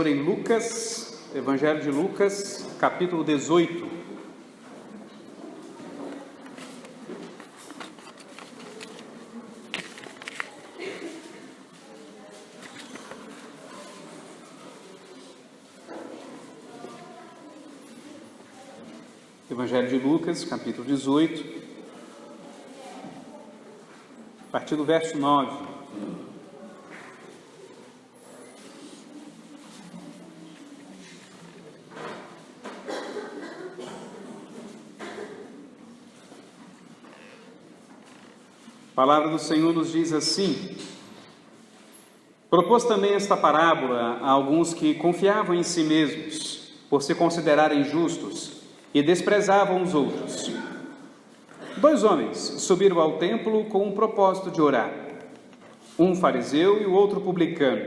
Senhor em Lucas, Evangelho de Lucas, capítulo 18. Evangelho de Lucas, capítulo 18, a partir do verso 9. A palavra do Senhor nos diz assim: propôs também esta parábola a alguns que confiavam em si mesmos, por se considerarem justos, e desprezavam os outros. 2 homens subiram ao templo com o propósito de orar, um fariseu e o outro publicano.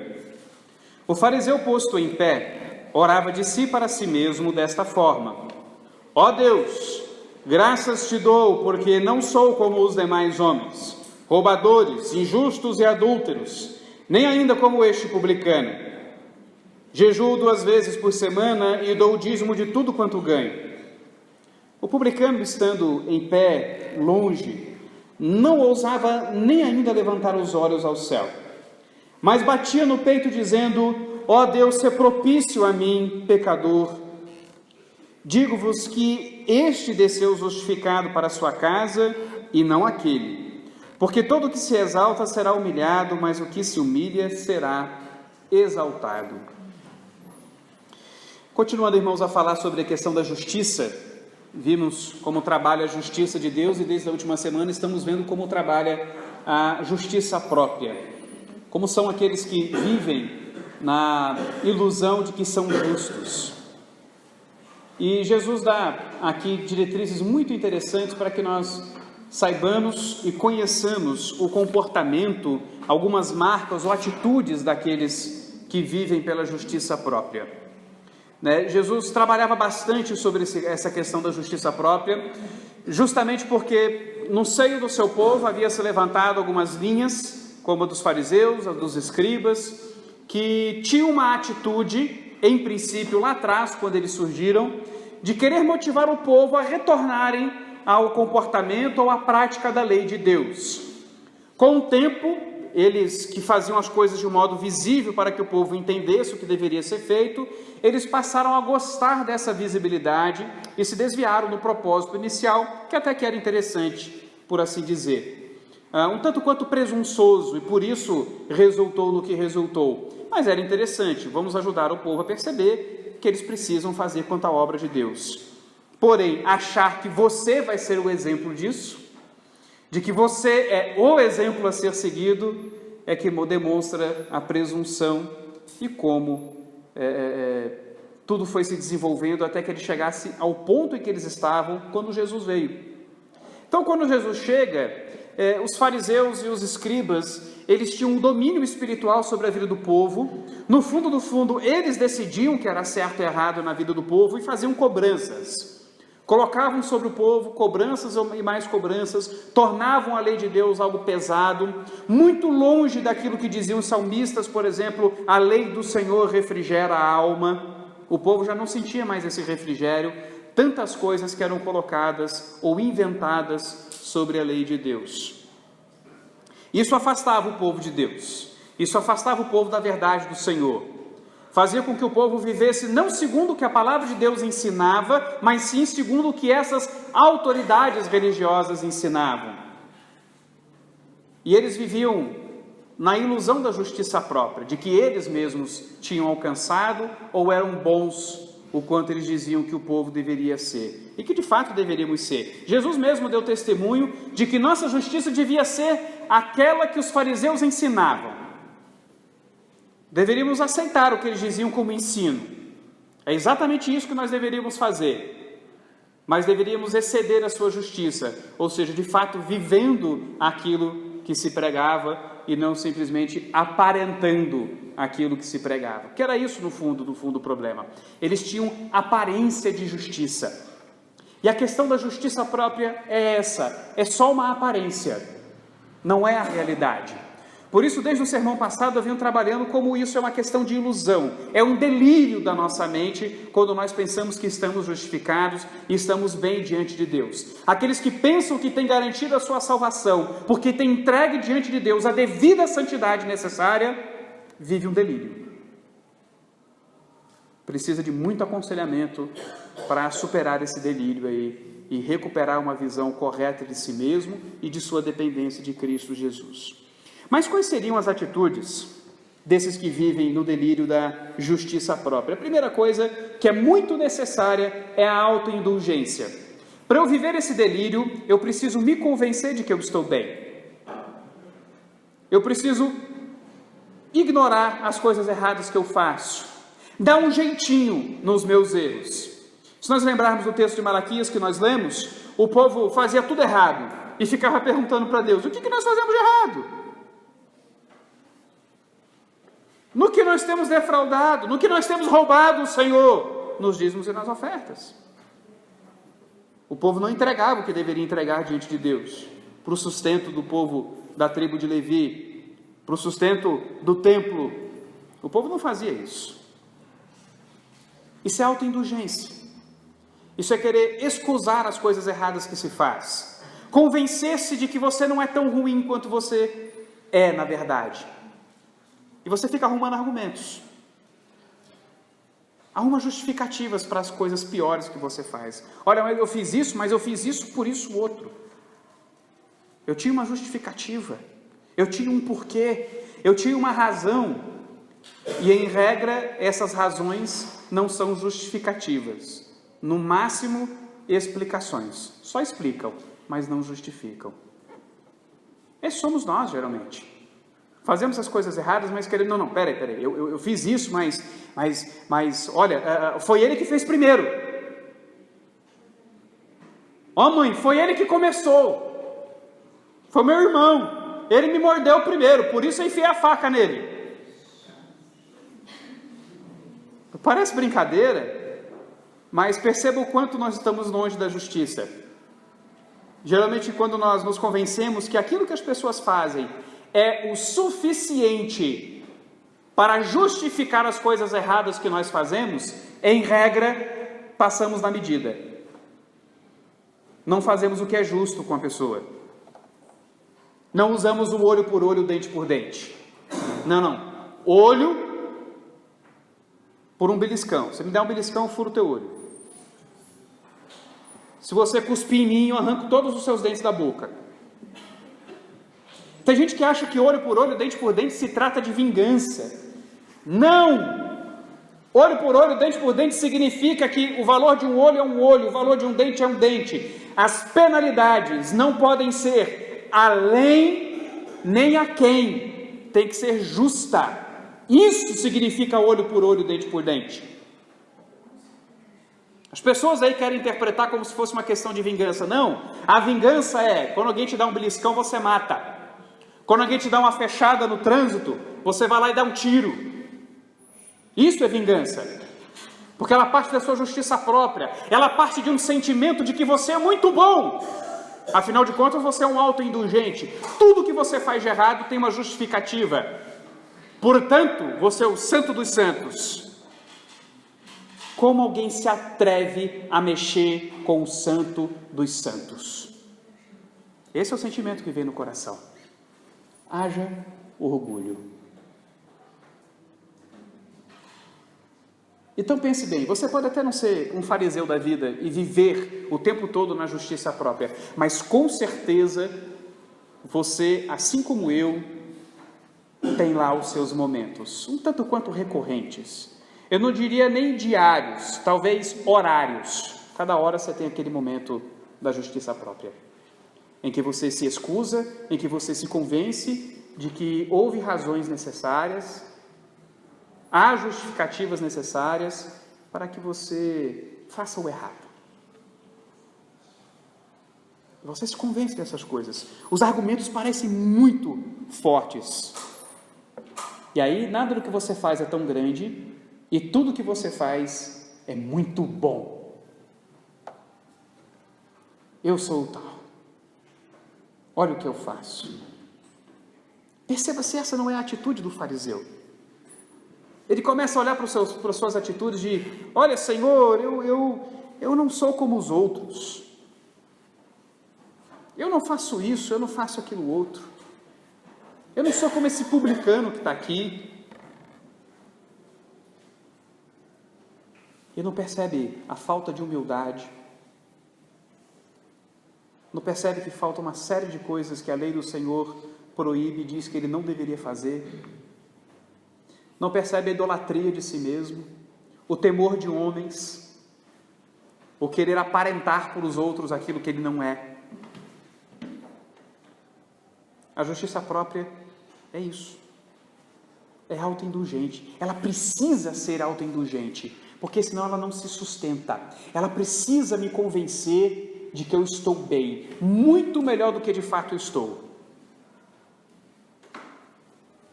O fariseu, posto em pé, orava de si para si mesmo desta forma: ó Deus, graças te dou, porque não sou como os demais homens, roubadores, injustos e adúlteros, nem ainda como este publicano. Jejuo 2 vezes por semana e dou o dízimo de tudo quanto ganho. O publicano, estando em pé, longe, não ousava nem ainda levantar os olhos ao céu, mas batia no peito dizendo: ó Deus, se propício a mim, pecador. Digo-vos que este desceu justificado para a sua casa e não aquele. Porque todo o que se exalta será humilhado, mas o que se humilha será exaltado. Continuando, irmãos, a falar sobre a questão da justiça, vimos como trabalha a justiça de Deus e desde a última semana estamos vendo como trabalha a justiça própria. Como são aqueles que vivem na ilusão de que são justos. E Jesus dá aqui diretrizes muito interessantes para que nós saibamos e conheçamos o comportamento, algumas marcas ou atitudes daqueles que vivem pela justiça própria. Jesus trabalhava bastante sobre essa questão da justiça própria, justamente porque no seio do seu povo havia se levantado algumas linhas, como a dos fariseus, a dos escribas, que tinham uma atitude, em princípio lá atrás, quando eles surgiram, de querer motivar o povo a retornarem ao comportamento ou à prática da lei de Deus. Com o tempo, eles que faziam as coisas de um modo visível para que o povo entendesse o que deveria ser feito, eles passaram a gostar dessa visibilidade e se desviaram do propósito inicial, que até que era interessante, por assim dizer. Um tanto quanto presunçoso, e por isso resultou no que resultou. Mas era interessante, vamos ajudar o povo a perceber que eles precisam fazer quanto à obra de Deus. Porém, achar que você vai ser o exemplo disso, de que você é o exemplo a ser seguido, é que demonstra a presunção e como tudo foi se desenvolvendo até que ele chegasse ao ponto em que eles estavam quando Jesus veio. Então, quando Jesus chega, os fariseus e os escribas, eles tinham um domínio espiritual sobre a vida do povo. No fundo do fundo, eles decidiam o que era certo e errado na vida do povo e faziam cobranças. Colocavam sobre o povo cobranças e mais cobranças, tornavam a lei de Deus algo pesado, muito longe daquilo que diziam os salmistas, por exemplo: a lei do Senhor refrigera a alma. O povo já não sentia mais esse refrigério, tantas coisas que eram colocadas ou inventadas sobre a lei de Deus. Isso afastava o povo de Deus, isso afastava o povo da verdade do Senhor. Fazia com que o povo vivesse não segundo o que a palavra de Deus ensinava, mas sim segundo o que essas autoridades religiosas ensinavam. E eles viviam na ilusão da justiça própria, de que eles mesmos tinham alcançado ou eram bons o quanto eles diziam que o povo deveria ser. E que de fato deveríamos ser. Jesus mesmo deu testemunho de que nossa justiça devia ser aquela que os fariseus ensinavam. Deveríamos aceitar o que eles diziam como ensino. É exatamente isso que nós deveríamos fazer. Mas deveríamos exceder a sua justiça, ou seja, de fato vivendo aquilo que se pregava e não simplesmente aparentando aquilo que se pregava. Que era isso no fundo do problema. Eles tinham aparência de justiça. E a questão da justiça própria é essa, é só uma aparência, não é a realidade. Por isso, desde o sermão passado, eu venho trabalhando como isso é uma questão de ilusão, é um delírio da nossa mente, quando nós pensamos que estamos justificados e estamos bem diante de Deus. Aqueles que pensam que têm garantido a sua salvação, porque têm entregue diante de Deus a devida santidade necessária, vive um delírio. Precisa de muito aconselhamento para superar esse delírio aí e recuperar uma visão correta de si mesmo e de sua dependência de Cristo Jesus. Mas quais seriam as atitudes desses que vivem no delírio da justiça própria? A primeira coisa que é muito necessária é a autoindulgência. Para eu viver esse delírio, eu preciso me convencer de que eu estou bem. Eu preciso ignorar as coisas erradas que eu faço, dar um jeitinho nos meus erros. Se nós lembrarmos do texto de Malaquias que nós lemos, o povo fazia tudo errado e ficava perguntando para Deus: o que nós fazemos de errado? No que nós temos defraudado, no que nós temos roubado o Senhor, nos dízimos e nas ofertas. O povo não entregava o que deveria entregar diante de Deus, para o sustento do povo da tribo de Levi, para o sustento do templo. O povo não fazia isso. Isso é autoindulgência. Isso é querer excusar as coisas erradas que se faz. Convencer-se de que você não é tão ruim quanto você é, na verdade. E você fica arrumando argumentos. Arruma justificativas para as coisas piores que você faz. Olha, eu fiz isso, mas eu fiz isso por isso outro. Eu tinha uma justificativa. Eu tinha um porquê. Eu tinha uma razão. E em regra, essas razões não são justificativas. No máximo, explicações. Só explicam, mas não justificam. Esses somos nós, geralmente. Fazemos as coisas erradas, mas querendo, não, peraí, eu fiz isso, mas, olha, foi ele que fez primeiro. Ó mãe, foi ele que começou. Foi meu irmão, ele me mordeu primeiro, por isso eu enfiei a faca nele. Parece brincadeira, mas perceba o quanto nós estamos longe da justiça. Geralmente, quando nós nos convencemos que aquilo que as pessoas fazem é o suficiente para justificar as coisas erradas que nós fazemos, em regra, passamos na medida. Não fazemos o que é justo com a pessoa. Não usamos o olho por olho, dente por dente. Não. Olho por um beliscão. Se me der um beliscão, eu furo o teu olho. Se você cuspir em mim, eu arranco todos os seus dentes da boca. Tem gente que acha que olho por olho, dente por dente se trata de vingança. Não! Olho por olho, dente por dente significa que o valor de um olho é um olho, o valor de um dente é um dente. As penalidades não podem ser além nem aquém. Tem que ser justa. Isso significa olho por olho, dente por dente. As pessoas aí querem interpretar como se fosse uma questão de vingança. Não, a vingança é, quando alguém te dá um beliscão, você mata. Quando alguém te dá uma fechada no trânsito, você vai lá e dá um tiro. Isso é vingança. Porque ela parte da sua justiça própria. Ela parte de um sentimento de que você é muito bom. Afinal de contas, você é um autoindulgente. Tudo que você faz de errado tem uma justificativa. Portanto, você é o santo dos santos. Como alguém se atreve a mexer com o santo dos santos? Esse é o sentimento que vem no coração. Haja orgulho. Então pense bem, você pode até não ser um fariseu da vida e viver o tempo todo na justiça própria, mas com certeza você, assim como eu, tem lá os seus momentos, um tanto quanto recorrentes. Eu não diria nem diários, talvez horários. Cada hora você tem aquele momento da justiça própria, em que você se excusa, em que você se convence de que houve razões necessárias, há justificativas necessárias para que você faça o errado. Você se convence dessas coisas. Os argumentos parecem muito fortes. E aí, nada do que você faz é tão grande e tudo que você faz é muito bom. Eu sou o tal. Olha o que eu faço. Perceba se essa não é a atitude do fariseu. Ele começa a olhar para as suas atitudes de: olha, Senhor, eu não sou como os outros. Eu não faço isso, eu não faço aquilo outro. Eu não sou como esse publicano que está aqui. E não percebe a falta de humildade. Não percebe que falta uma série de coisas que a lei do Senhor proíbe e diz que ele não deveria fazer. Não percebe a idolatria de si mesmo, o temor de homens, o querer aparentar para os outros aquilo que ele não é. A justiça própria é isso. É autoindulgente. Ela precisa ser autoindulgente, porque senão ela não se sustenta. Ela precisa me convencer de que eu estou bem, muito melhor do que de fato eu estou.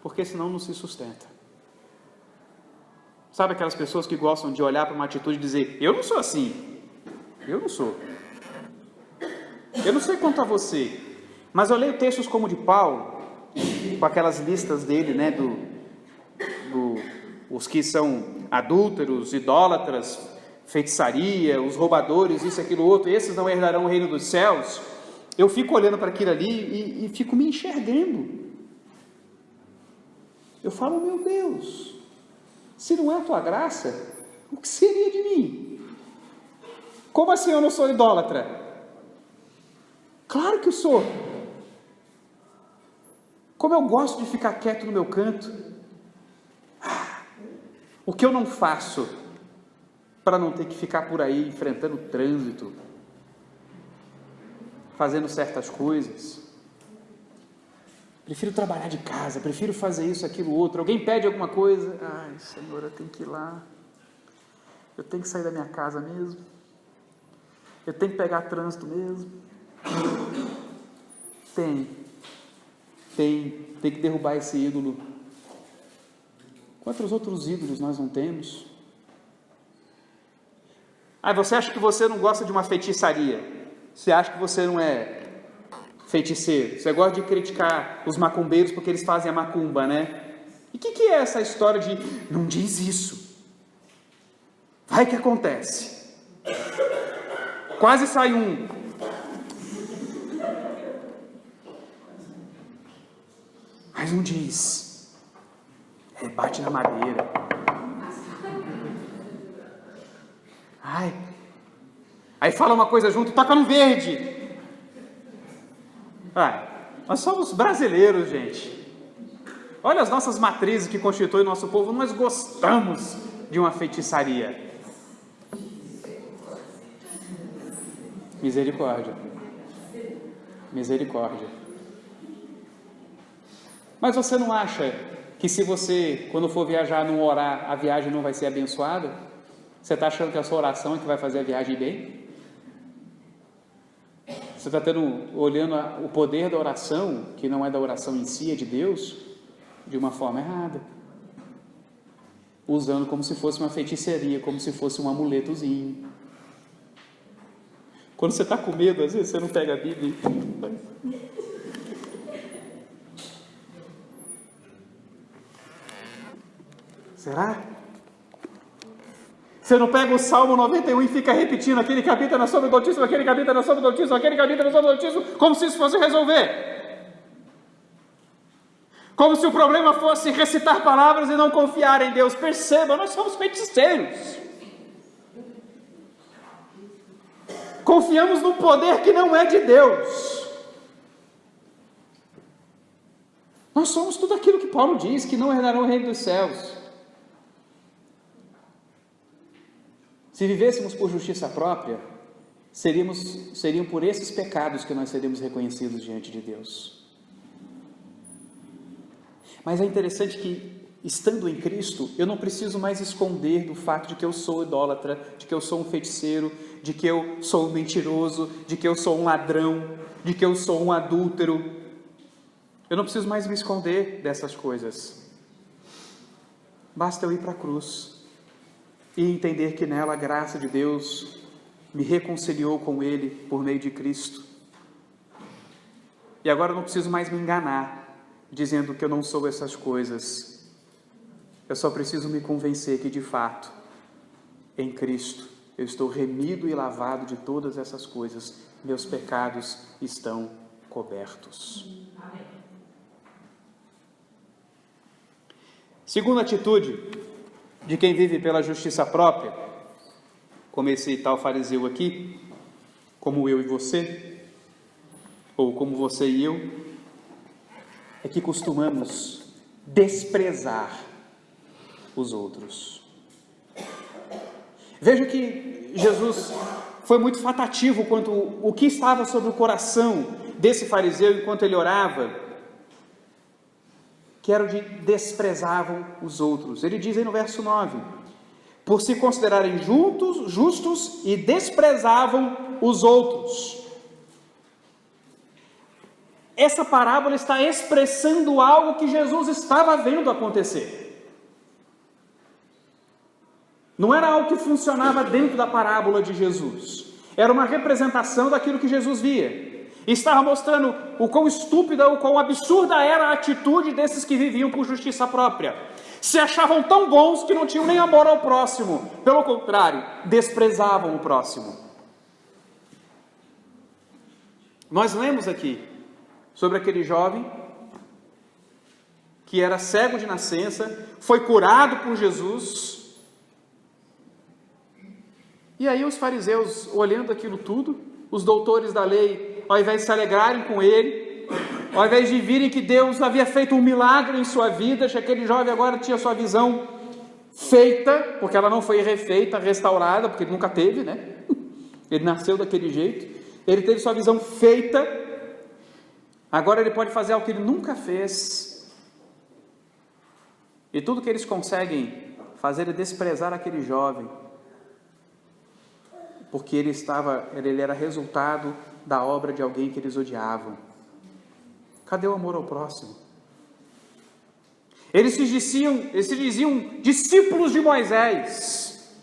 Porque senão não se sustenta. Sabe aquelas pessoas que gostam de olhar para uma atitude e dizer: eu não sou assim, eu não sou. Eu não sei quanto a você, mas eu leio textos como o de Paulo, com aquelas listas dele, né, os que são adúlteros, idólatras, feitiçaria, os roubadores, isso, aquilo, outro, esses não herdarão o reino dos céus. Eu fico olhando para aquilo ali e fico me enxergando. Eu falo: meu Deus, se não é a tua graça, o que seria de mim? Como assim eu não sou idólatra? Claro que eu sou. Como eu gosto de ficar quieto no meu canto. O que eu não faço para não ter que ficar por aí enfrentando o trânsito, fazendo certas coisas. Prefiro trabalhar de casa, prefiro fazer isso, aquilo, outro. Alguém pede alguma coisa: ai, Senhor, eu tenho que ir lá. Eu tenho que sair da minha casa mesmo. Eu tenho que pegar trânsito mesmo. Tem que derrubar esse ídolo. Quantos outros ídolos nós não temos? Você acha que você não gosta de uma feitiçaria? Você acha que você não é feiticeiro? Você gosta de criticar os macumbeiros porque eles fazem a macumba, né? E o que é essa história de não diz isso? Vai que acontece. Quase sai um. Mas não diz. Bate na madeira. Ai. Aí fala uma coisa junto, toca no verde. Nós somos brasileiros, gente. Olha as nossas matrizes que constituem o nosso povo. Nós gostamos de uma feitiçaria. Misericórdia. Misericórdia. Mas você não acha que se você, quando for viajar, não orar, a viagem não vai ser abençoada? Você está achando que a sua oração é que vai fazer a viagem bem? Você está olhando o poder da oração, que não é da oração em si, é de Deus, de uma forma errada. Usando como se fosse uma feitiçaria, como se fosse um amuletozinho. Quando você está com medo, às vezes você não pega a Bíblia e... Será? Você não pega o Salmo 91 e fica repetindo: aquele que habita na sombra do Altíssimo, aquele que habita na sombra do Altíssimo, aquele que habita na sombra do Altíssimo, como se isso fosse resolver. Como se o problema fosse recitar palavras e não confiar em Deus. Perceba, nós somos feiticeiros. Confiamos num poder que não é de Deus. Nós somos tudo aquilo que Paulo diz, que não herdarão o reino dos céus. Se vivêssemos por justiça própria, seriam por esses pecados que nós seríamos reconhecidos diante de Deus. Mas é interessante que, estando em Cristo, eu não preciso mais esconder do fato de que eu sou idólatra, de que eu sou um feiticeiro, de que eu sou um mentiroso, de que eu sou um ladrão, de que eu sou um adúltero. Eu não preciso mais me esconder dessas coisas. Basta eu ir para a cruz e entender que nela a graça de Deus me reconciliou com Ele por meio de Cristo. E agora eu não preciso mais me enganar, dizendo que eu não sou essas coisas. Eu só preciso me convencer que, de fato, em Cristo, eu estou remido e lavado de todas essas coisas. Meus pecados estão cobertos. Amém. Segunda atitude de quem vive pela justiça própria, como esse tal fariseu aqui, como eu e você, ou como você e eu, é que costumamos desprezar os outros. Veja que Jesus foi muito fatativo quanto o que estava sobre o coração desse fariseu enquanto ele orava, que era o de desprezavam os outros. Ele diz aí no verso 9, por se considerarem justos e desprezavam os outros. Essa parábola está expressando algo que Jesus estava vendo acontecer. Não era algo que funcionava dentro da parábola de Jesus. Era uma representação daquilo que Jesus via. Estava mostrando o quão estúpida, o quão absurda era a atitude desses que viviam por justiça própria. Se achavam tão bons que não tinham nem amor ao próximo. Pelo contrário, desprezavam o próximo. Nós lemos aqui sobre aquele jovem que era cego de nascença, foi curado por Jesus. E aí os fariseus, olhando aquilo tudo, os doutores da lei, ao invés de se alegrarem com ele, ao invés de virem que Deus havia feito um milagre em sua vida, que aquele jovem agora tinha sua visão feita, porque ela não foi refeita, restaurada, porque ele nunca teve, né? Ele nasceu daquele jeito, ele teve sua visão feita, agora ele pode fazer algo que ele nunca fez, e tudo que eles conseguem fazer é desprezar aquele jovem, porque ele era resultado da obra de alguém que eles odiavam. Cadê o amor ao próximo? Eles se diziam discípulos de Moisés.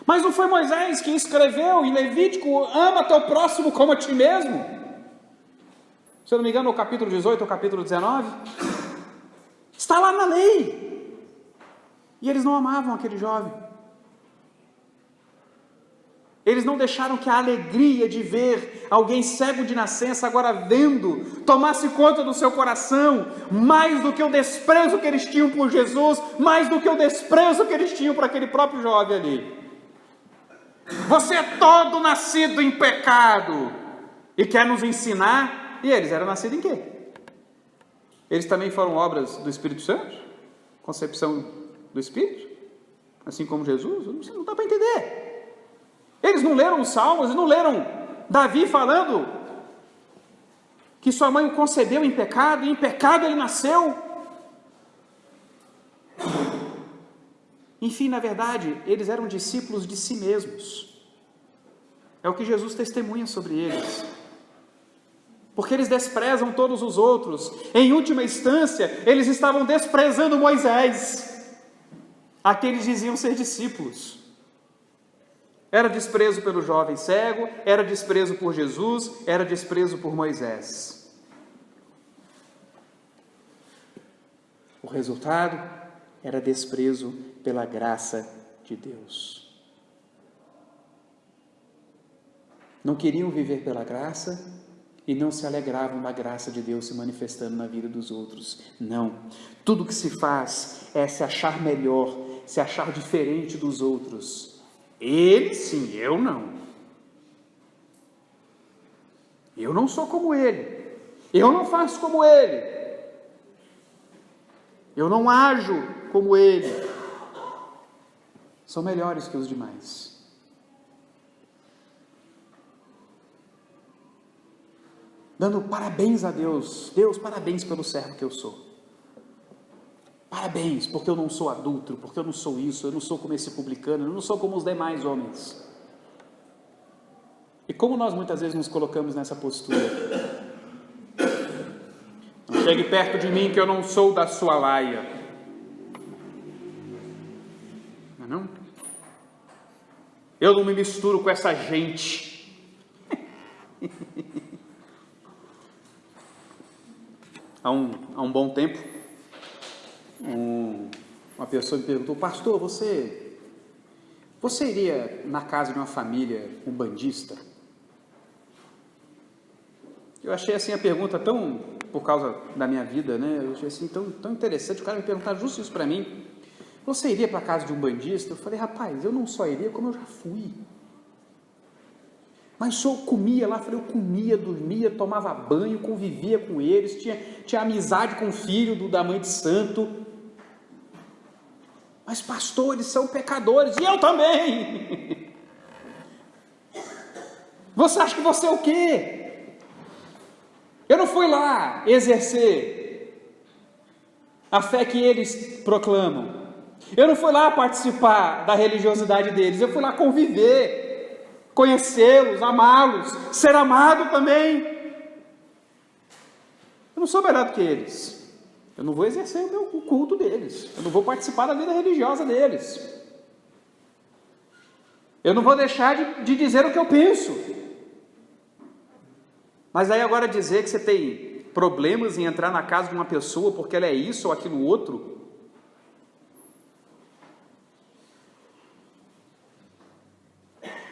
Mas não foi Moisés que escreveu em Levítico, ama teu próximo como a ti mesmo? Se eu não me engano, no capítulo 18 ou capítulo 19. Está lá na lei. E eles não amavam aquele jovem. Eles não deixaram que a alegria de ver alguém cego de nascença agora vendo, tomasse conta do seu coração, mais do que o desprezo que eles tinham por Jesus, mais do que o desprezo que eles tinham por aquele próprio jovem ali. Você é todo nascido em pecado e quer nos ensinar? E eles eram nascidos em quê? Eles também foram obras do Espírito Santo? Concepção do Espírito? Assim como Jesus? Não dá para entender. Eles não leram os Salmos, eles não leram Davi falando que sua mãe o concebeu em pecado, e em pecado ele nasceu. Enfim, na verdade, eles eram discípulos de si mesmos. É o que Jesus testemunha sobre eles. Porque eles desprezam todos os outros. Em última instância, eles estavam desprezando Moisés, a quem eles diziam ser discípulos. Era desprezo pelo jovem cego, era desprezo por Jesus, era desprezo por Moisés. O resultado era desprezo pela graça de Deus. Não queriam viver pela graça e não se alegravam da graça de Deus se manifestando na vida dos outros. Não. Tudo que se faz é se achar melhor, se achar diferente dos outros. Ele sim, eu não. Eu não sou como ele. Eu não faço como ele. Eu não ajo como ele. São melhores que os demais. Dando parabéns a Deus. Deus, parabéns pelo servo que eu sou. Parabéns, porque eu não sou adúltero, porque eu não sou isso, eu não sou como esse publicano, eu não sou como os demais homens. E como nós muitas vezes nos colocamos nessa postura? Não chegue perto de mim que eu não sou da sua laia. Não é não? Eu não me misturo com essa gente. Há um bom tempo, uma pessoa me perguntou: pastor, você iria na casa de uma família umbandista? Eu achei assim a pergunta tão, por causa da minha vida, né? Eu achei assim tão interessante o cara me perguntar justo isso para mim. Você iria para a casa de um bandista? Eu falei: rapaz, eu não só iria, como eu já fui. Mas eu comia lá, falei, eu comia, dormia, tomava banho, convivia com eles, tinha amizade com o filho da mãe de santo. Mas pastor, eles são pecadores, e eu também. Você acha que você é o quê? Eu não fui lá exercer a fé que eles proclamam. Eu não fui lá participar da religiosidade deles, eu fui lá conviver, conhecê-los, amá-los, ser amado também. Eu não sou melhor do que eles. Eu não vou exercer o culto deles. Eu não vou participar da vida religiosa deles. Eu não vou deixar de dizer o que eu penso. Mas aí agora dizer que você tem problemas em entrar na casa de uma pessoa porque ela é isso ou aquilo outro.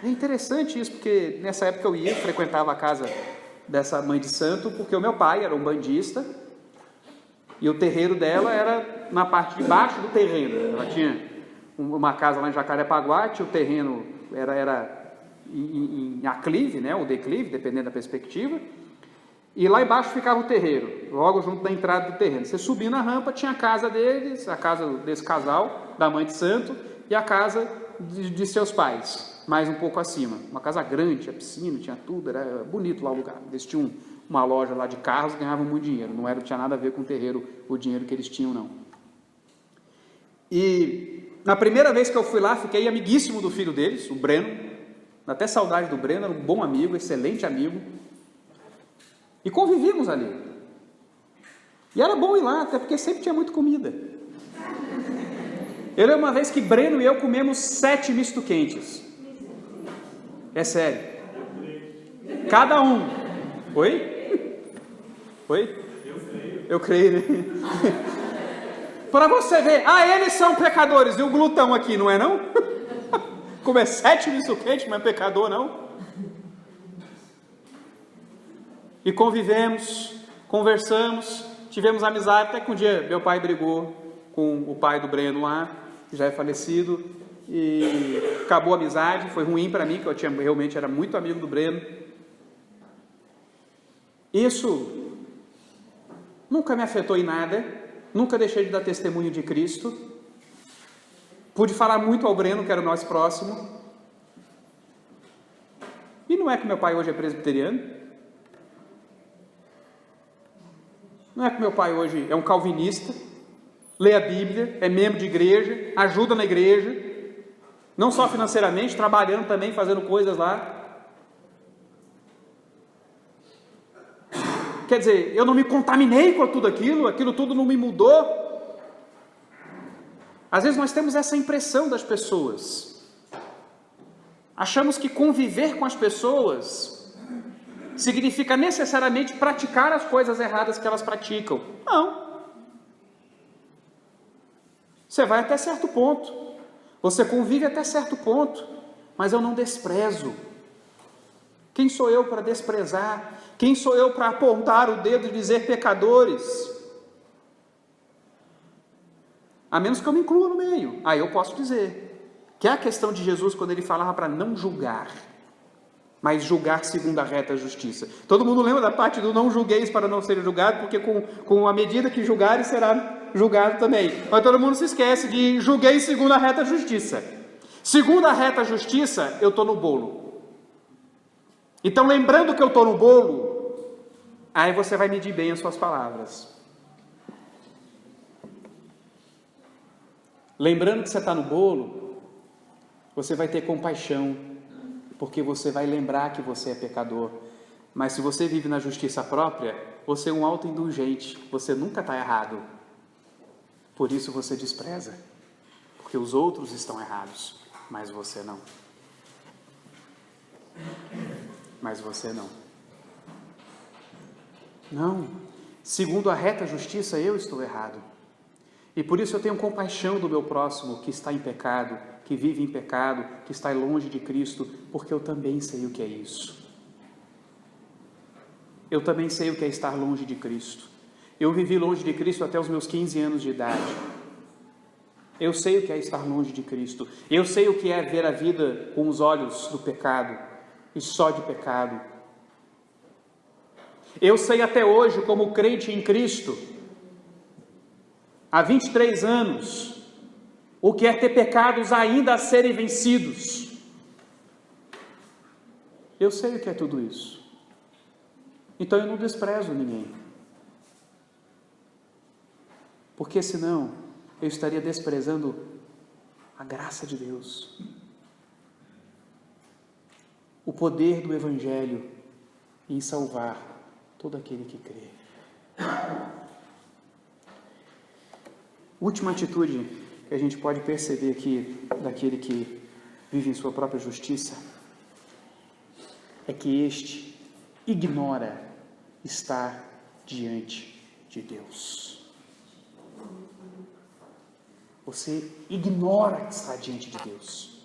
É interessante isso, porque nessa época eu frequentava a casa dessa mãe de santo, porque o meu pai era um bandista, e o terreiro dela era na parte de baixo do terreno. Ela tinha uma casa lá em Jacarepaguá, tinha o terreno, era em aclive, né, ou declive, dependendo da perspectiva, e lá embaixo ficava o terreiro, logo junto da entrada do terreno. Você subia na rampa, tinha a casa deles, a casa desse casal, da mãe de santo, e a casa de seus pais, mais um pouco acima. Uma casa grande, tinha piscina, tinha tudo, era bonito lá o lugar. Eles tinham uma loja lá de carros, ganhavam muito dinheiro, não tinha nada a ver com o terreiro, o dinheiro que eles tinham, não. E na primeira vez que eu fui lá, fiquei amiguíssimo do filho deles, o Breno, até saudade do Breno, era um bom amigo, excelente amigo, e convivíamos ali. E era bom ir lá, até porque sempre tinha muita comida. Eu lembro uma vez que Breno e eu comemos 7 misto quentes. É sério. Cada um. Oi? Oi? Eu creio, né? Para você ver, eles são pecadores, e o glutão aqui, não é não? Comer 7 misto quentes, não é pecador não? E convivemos, conversamos, tivemos amizade, até que um dia meu pai brigou com o pai do Breno lá, que já é falecido, e acabou a amizade, foi ruim para mim, que eu realmente era muito amigo do Breno. Isso nunca me afetou em nada, nunca deixei de dar testemunho de Cristo, pude falar muito ao Breno, que era o nosso próximo, e não é que meu pai hoje é presbiteriano, não é que meu pai hoje é um calvinista, lê a Bíblia, é membro de igreja, ajuda na igreja, não só financeiramente, trabalhando também, fazendo coisas lá. Quer dizer, eu não me contaminei com tudo aquilo tudo não me mudou. Às vezes nós temos essa impressão das pessoas. Achamos que conviver com as pessoas significa necessariamente praticar as coisas erradas que elas praticam. Não. Você vai até certo ponto. Você convive até certo ponto. Mas eu não desprezo. Quem sou eu para desprezar? Quem sou eu para apontar o dedo e dizer pecadores? A menos que eu me inclua no meio. Aí eu posso dizer. Que é a questão de Jesus quando ele falava para não julgar. Mas julgar segundo a reta justiça. Todo mundo lembra da parte do não julgueis para não ser julgado, porque com a medida que julgares será julgado também. Mas todo mundo se esquece de julgueis segundo a reta justiça. Segundo a reta justiça, eu estou no bolo. Então, lembrando que eu estou no bolo, aí você vai medir bem as suas palavras. Lembrando que você está no bolo, você vai ter compaixão, porque você vai lembrar que você é pecador. Mas se você vive na justiça própria, você é um autoindulgente, você nunca está errado. Por isso você despreza, porque os outros estão errados, mas você não. Mas você não. Não. segundo a reta justiça, eu estou errado. E por isso eu tenho compaixão do meu próximo que está em pecado, que vive em pecado, que está longe de Cristo, porque eu também sei o que é isso. Eu também sei o que é estar longe de Cristo. Eu vivi longe de Cristo até os meus 15 anos de idade. Eu sei o que é estar longe de Cristo. Eu sei o que é ver a vida com os olhos do pecado e só de pecado. Eu sei até hoje, como crente em Cristo, há 23 anos, o que é ter pecados ainda a serem vencidos. Eu sei o que é tudo isso. Então eu não desprezo ninguém. Porque senão eu estaria desprezando a graça de Deus. O poder do Evangelho em salvar todo aquele que crê. Última atitude que a gente pode perceber aqui daquele que vive em sua própria justiça é que este ignora estar diante de Deus. Você ignora que está diante de Deus.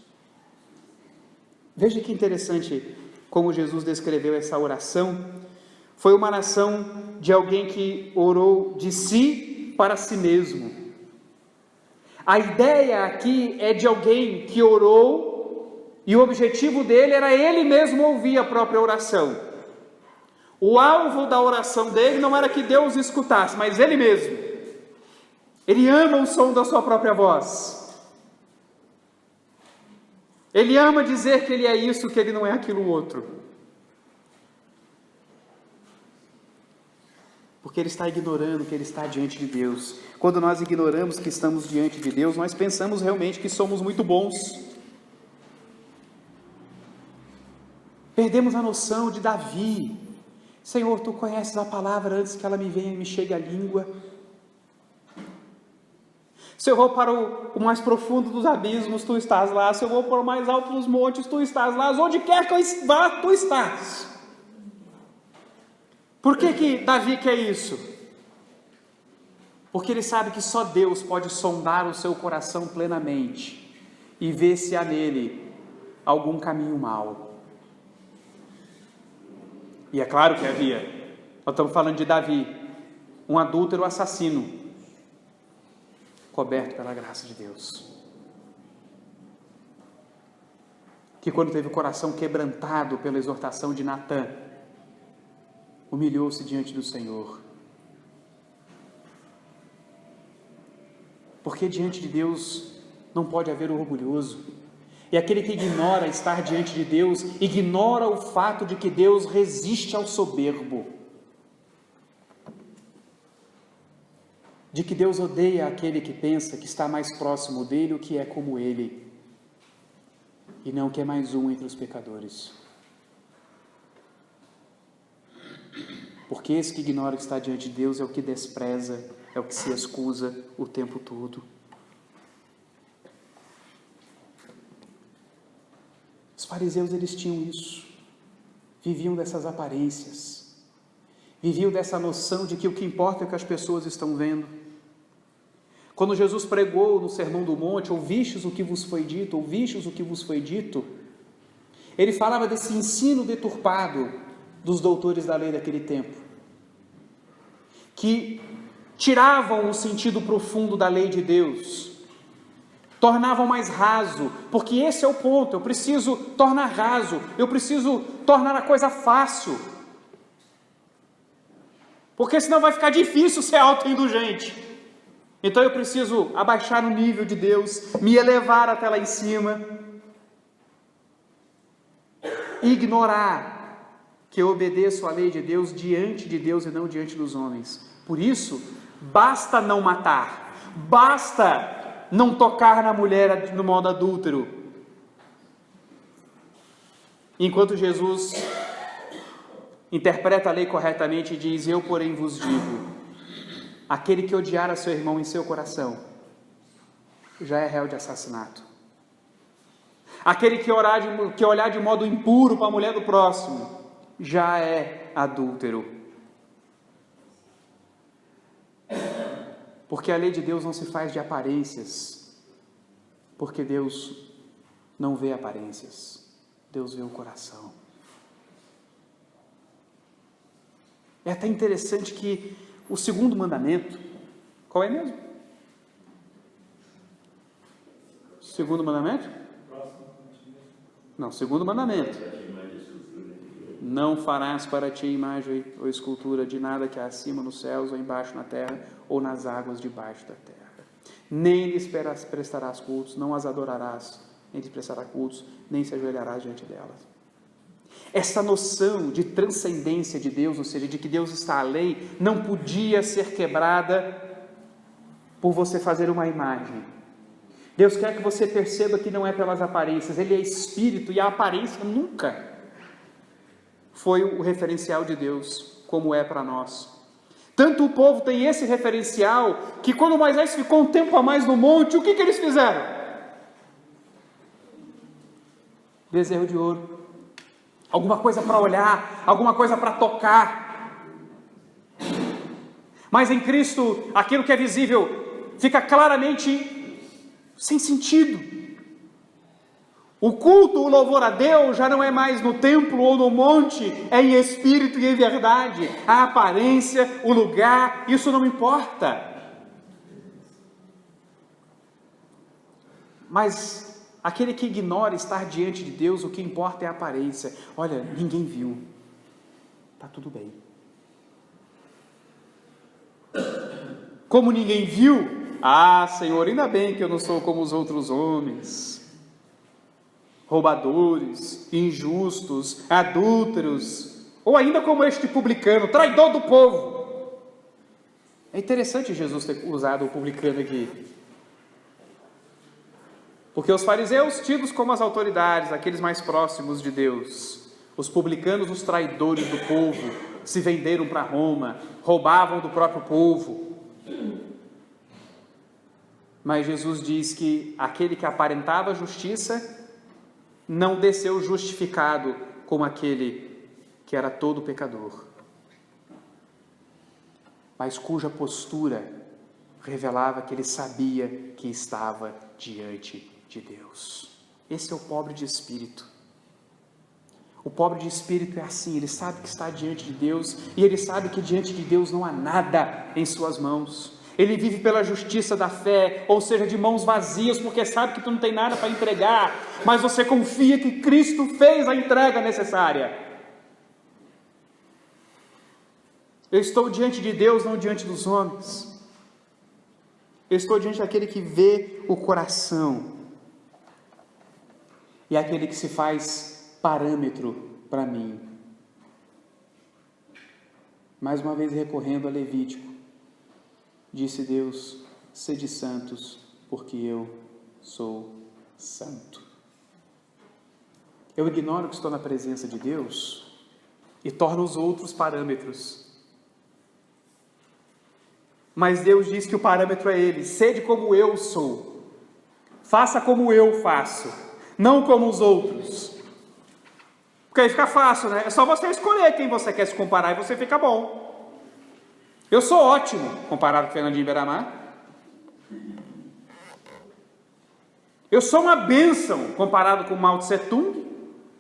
Veja que interessante como Jesus descreveu essa oração. Foi uma oração de alguém que orou de si para si mesmo. A ideia aqui é de alguém que orou e o objetivo dele era ele mesmo ouvir a própria oração. O alvo da oração dele não era que Deus escutasse, mas ele mesmo. Ele ama o som da sua própria voz. Ele ama dizer que ele é isso, que ele não é aquilo outro. Porque ele está ignorando que ele está diante de Deus. Quando nós ignoramos que estamos diante de Deus, nós pensamos realmente que somos muito bons. Perdemos a noção de Davi. Senhor, Tu conheces a palavra antes que ela me venha e me chegue à língua. Se eu vou para o mais profundo dos abismos, Tu estás lá. Se eu vou para o mais alto dos montes, Tu estás lá. Onde quer que eu vá, Tu estás. Por que Davi quer isso? Porque ele sabe que só Deus pode sondar o seu coração plenamente e ver se há nele algum caminho mau. E é claro que havia. Nós estamos falando de Davi, um adúltero assassino, coberto pela graça de Deus. Que quando teve o coração quebrantado pela exortação de Natã, humilhou-se diante do Senhor. Porque diante de Deus não pode haver o orgulhoso. E aquele que ignora estar diante de Deus, ignora o fato de que Deus resiste ao soberbo. De que Deus odeia aquele que pensa que está mais próximo dele, o que é como ele, e não que é mais um entre os pecadores. Porque esse que ignora que está diante de Deus é o que despreza, é o que se excusa o tempo todo. Os fariseus, eles tinham isso. Viviam dessas aparências. Viviam dessa noção de que o que importa é o que as pessoas estão vendo. Quando Jesus pregou no Sermão do Monte, ouvistes o que vos foi dito, ouvistes o que vos foi dito, ele falava desse ensino deturpado dos doutores da lei daquele tempo, que tiravam o sentido profundo da lei de Deus, tornavam mais raso, porque esse é o ponto. Eu preciso tornar raso, eu preciso tornar a coisa fácil, porque senão vai ficar difícil ser autoindulgente. Então eu preciso abaixar o nível de Deus, me elevar até lá em cima, ignorar que eu obedeço à lei de Deus diante de Deus e não diante dos homens. Por isso, basta não matar, basta não tocar na mulher no modo adúltero. Enquanto Jesus interpreta a lei corretamente e diz: eu, porém, vos digo, aquele que odiar a seu irmão em seu coração, já é réu de assassinato. Aquele que olhar de modo impuro para a mulher do próximo, já é adúltero. Porque a lei de Deus não se faz de aparências, porque Deus não vê aparências, Deus vê o coração. É até interessante que o segundo mandamento, qual é mesmo? Segundo mandamento? Não, segundo mandamento. Não farás para ti imagem ou escultura de nada que há acima nos céus, ou embaixo na terra, ou nas águas debaixo da terra. Nem lhes prestarás cultos, não as adorarás, nem lhes prestarás cultos, nem se ajoelharás diante delas. Essa noção de transcendência de Deus, ou seja, de que Deus está além, não podia ser quebrada por você fazer uma imagem. Deus quer que você perceba que não é pelas aparências, Ele é Espírito e a aparência nunca foi o referencial de Deus, como é para nós. Tanto o povo tem esse referencial, que quando Moisés ficou um tempo a mais no monte, o que eles fizeram? Bezerro de ouro. Alguma coisa para olhar, alguma coisa para tocar. Mas em Cristo, aquilo que é visível fica claramente sem sentido. O culto, o louvor a Deus já não é mais no templo ou no monte, é em espírito e em verdade. A aparência, o lugar, isso não importa. Mas aquele que ignora estar diante de Deus, o que importa é a aparência. Olha, ninguém viu, está tudo bem. Como ninguém viu, Senhor, ainda bem que eu não sou como os outros homens, roubadores, injustos, adúlteros, ou ainda como este publicano, traidor do povo. É interessante Jesus ter usado o publicano aqui, porque os fariseus, tidos como as autoridades, aqueles mais próximos de Deus, os publicanos, os traidores do povo, se venderam para Roma, roubavam do próprio povo. Mas Jesus diz que aquele que aparentava justiça não desceu justificado como aquele que era todo pecador, mas cuja postura revelava que ele sabia que estava diante de Deus. Esse é o pobre de espírito. O pobre de espírito é assim, ele sabe que está diante de Deus, e ele sabe que diante de Deus não há nada em suas mãos. Ele vive pela justiça da fé, ou seja, de mãos vazias, porque sabe que tu não tem nada para entregar, mas você confia que Cristo fez a entrega necessária. Eu estou diante de Deus, não diante dos homens. Eu estou diante daquele que vê o coração, e é aquele que se faz parâmetro para mim. Mais uma vez recorrendo a Levítico, disse Deus: sede santos, porque eu sou santo. Eu ignoro que estou na presença de Deus e torno os outros parâmetros. Mas Deus diz que o parâmetro é Ele: sede como eu sou, faça como eu faço, não como os outros. Porque aí fica fácil, né? É só você escolher quem você quer se comparar e você fica bom. Eu sou ótimo comparado com Fernandinho Beiramar. Eu sou uma bênção comparado com Mao Tse Tung,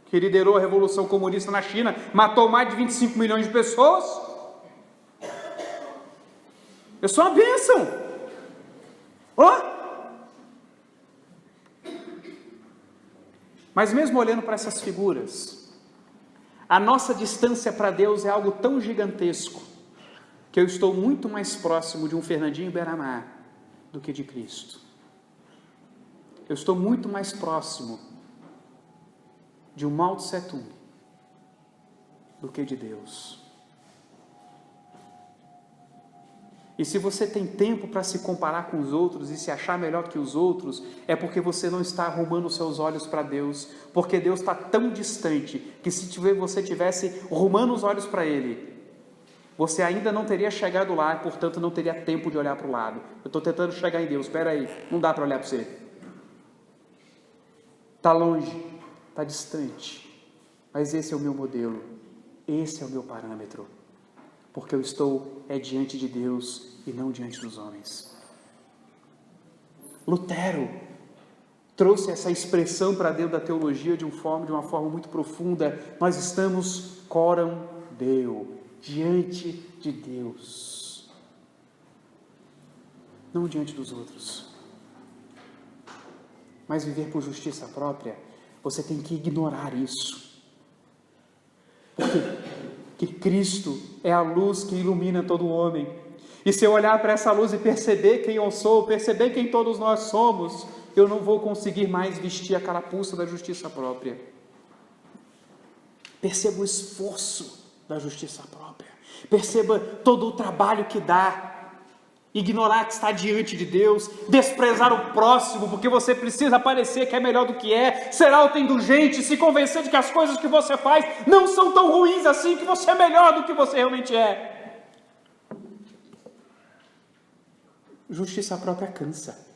que liderou a Revolução Comunista na China, matou mais de 25 milhões de pessoas. Eu sou uma bênção. Mas mesmo olhando para essas figuras, a nossa distância para Deus é algo tão gigantesco, que eu estou muito mais próximo de um Fernandinho Beiramar do que de Cristo. Eu estou muito mais próximo de um Mao Tse Tung do que de Deus. E se você tem tempo para se comparar com os outros e se achar melhor que os outros, é porque você não está arrumando os seus olhos para Deus, porque Deus está tão distante, que se você tivesse arrumando os olhos para Ele, você ainda não teria chegado lá, portanto não teria tempo de olhar para o lado. Eu estou tentando chegar em Deus, espera aí, não dá para olhar para você. Está longe, está distante, mas esse é o meu modelo, esse é o meu parâmetro, porque eu estou diante de Deus e não diante dos homens. Lutero trouxe essa expressão para dentro da teologia de uma forma muito profunda. Nós estamos coram Deo, diante de Deus, não diante dos outros. Mas viver por justiça própria, você tem que ignorar isso. Porque Cristo é a luz que ilumina todo homem. E se eu olhar para essa luz e perceber quem eu sou, perceber quem todos nós somos, eu não vou conseguir mais vestir a carapuça da justiça própria. Perceba o esforço da justiça própria. Perceba todo o trabalho que dá. Ignorar que está diante de Deus, desprezar o próximo, porque você precisa parecer que é melhor do que é, ser autoindulgente, se convencer de que as coisas que você faz não são tão ruins assim, que você é melhor do que você realmente é. Justiça própria cansa.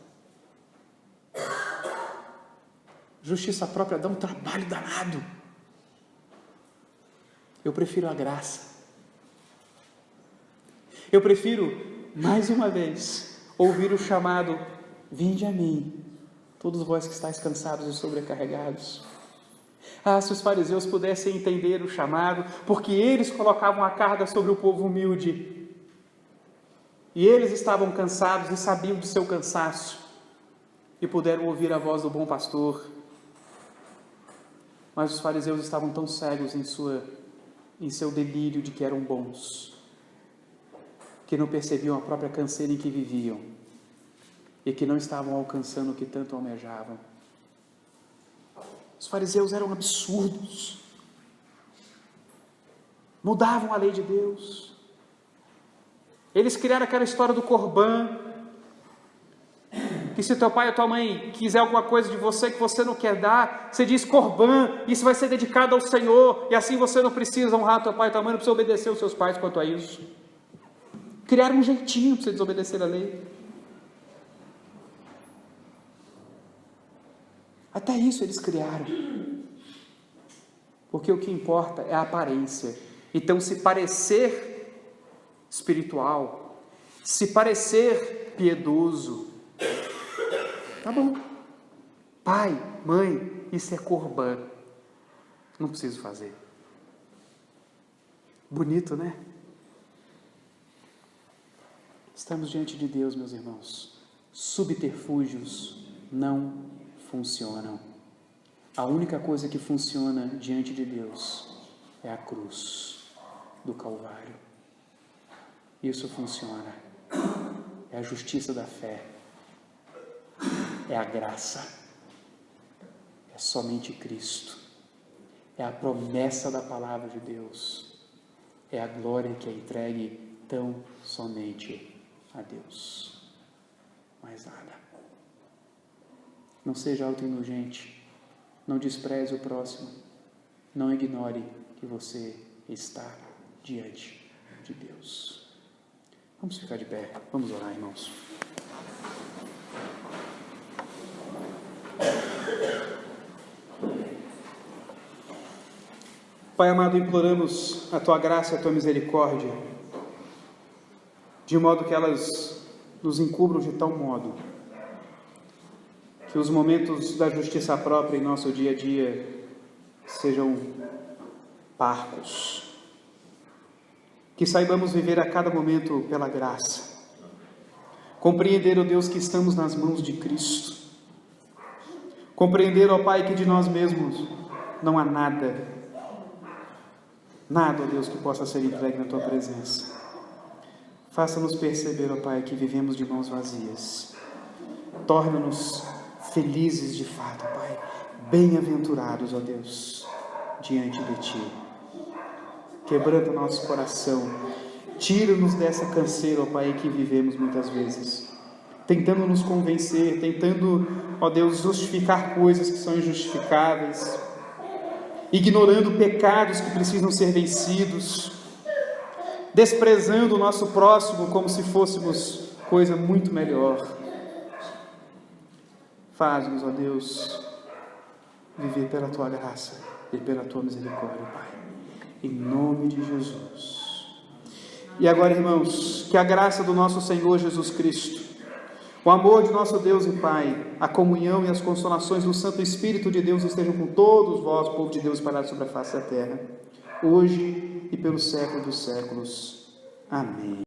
Justiça própria dá um trabalho danado. Eu prefiro a graça. Eu prefiro, mais uma vez, ouvir o chamado: vinde a mim, todos vós que estáis cansados e sobrecarregados. Se os fariseus pudessem entender o chamado, porque eles colocavam a carga sobre o povo humilde, e eles estavam cansados e sabiam do seu cansaço, e puderam ouvir a voz do bom pastor. Mas os fariseus estavam tão cegos em seu delírio de que eram bons, que não percebiam a própria canseira em que viviam e que não estavam alcançando o que tanto almejavam. Os fariseus eram absurdos, mudavam a lei de Deus. Eles criaram aquela história do Corban, que se teu pai ou tua mãe quiser alguma coisa de você que você não quer dar, você diz Corban, isso vai ser dedicado ao Senhor, e assim você não precisa honrar teu pai e tua mãe, não precisa obedecer aos seus pais quanto a isso. Criaram um jeitinho para você desobedecer a lei. Até isso eles criaram. Porque o que importa é a aparência. Então, se parecer espiritual, se parecer piedoso, tá bom. Pai, mãe, isso é Corban. Não preciso fazer. Bonito, né? Estamos diante de Deus, meus irmãos. Subterfúgios não funcionam. A única coisa que funciona diante de Deus é a cruz do Calvário. Isso funciona. É a justiça da fé. É a graça. É somente Cristo. É a promessa da palavra de Deus. É a glória que é entregue tão somente a Deus. Mais nada. Não seja autoindulgente. Não despreze o próximo. Não ignore que você está diante de Deus. Vamos ficar de pé. Vamos orar, irmãos. Pai amado, imploramos a Tua graça e a Tua misericórdia, de modo que elas nos encubram de tal modo que os momentos da justiça própria em nosso dia a dia sejam parcos. Que saibamos viver a cada momento pela graça. Compreender, ó Deus, que estamos nas mãos de Cristo. Compreender, ó Pai, que de nós mesmos não há nada, ó Deus, que possa ser entregue na Tua presença. Faça-nos perceber, ó Pai, que vivemos de mãos vazias. Torna-nos felizes de fato, Pai, bem-aventurados, ó Deus, diante de Ti. Quebranta nosso coração, tira-nos dessa canseira, ó Pai, que vivemos muitas vezes, tentando nos convencer, tentando, ó Deus, justificar coisas que são injustificáveis, ignorando pecados que precisam ser vencidos, desprezando o nosso próximo como se fôssemos coisa muito melhor. Faz-nos, ó Deus, viver pela Tua graça e pela Tua misericórdia, Pai. Em nome de Jesus. E agora, irmãos, que a graça do nosso Senhor Jesus Cristo, O amor de nosso Deus e Pai, a comunhão e as consolações do Santo Espírito de Deus estejam com todos vós, povo de Deus, espalhados sobre a face da terra, hoje e pelos séculos dos séculos. Amém.